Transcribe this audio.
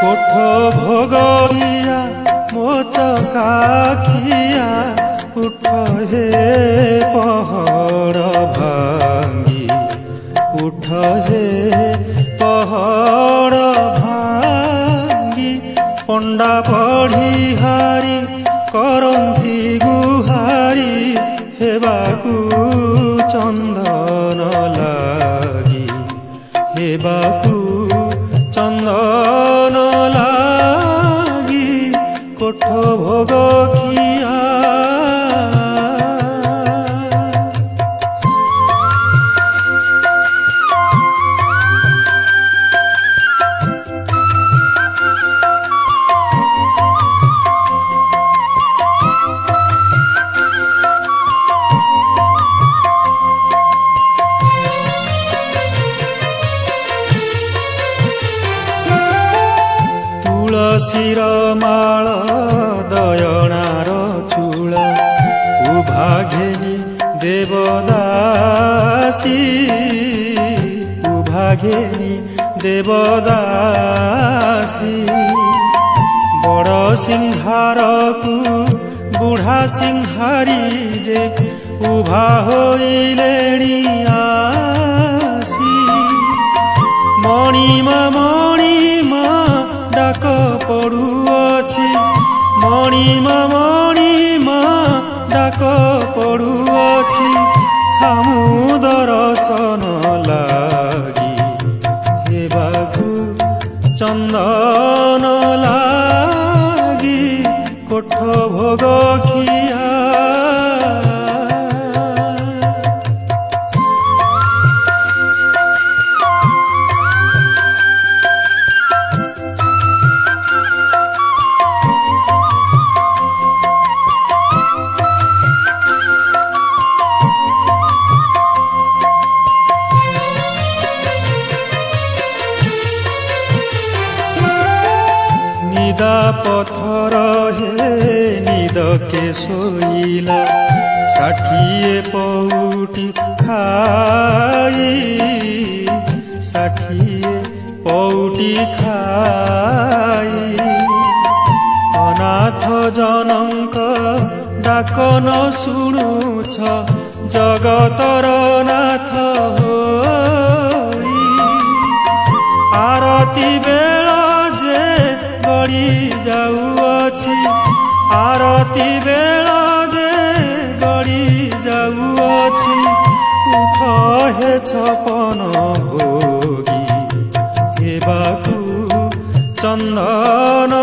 कोठ भोगिया मो चकाखिया उठ हे पहड़ भांगी उठ हे पहड़ भांगी पंडा पढ़ी हारी करंती गुहारी हेबाकू चंदन लागी हेबाकू चंदन लागी कोठ भोग खिया तुलसीर माळ दयणार चूल उभाघेनी देवदासी उभाघेनी देवदासी बड़ सिंहारकू बुढ़ा सिंहारी जे उभा होइलेणी आसी मणिमा मणिमा डाक पड़ुअछि मणिमा मणिमा डाक पड़ुअछि छामु दर्शन लागी हेबाकू चंदन लागी कोठ भोग खिया निदा पथर हे निद के सोइला 60 पौटी खाई 60 पौटी खाई अनाथ जनक डाक न शुणुछ जगतर नाथ होई आरती बेला जे गड़ी जाऊअछि आरती बेला जे गड़ी जाऊअछि उठ हे छपन भोगी हेबाकू चंदन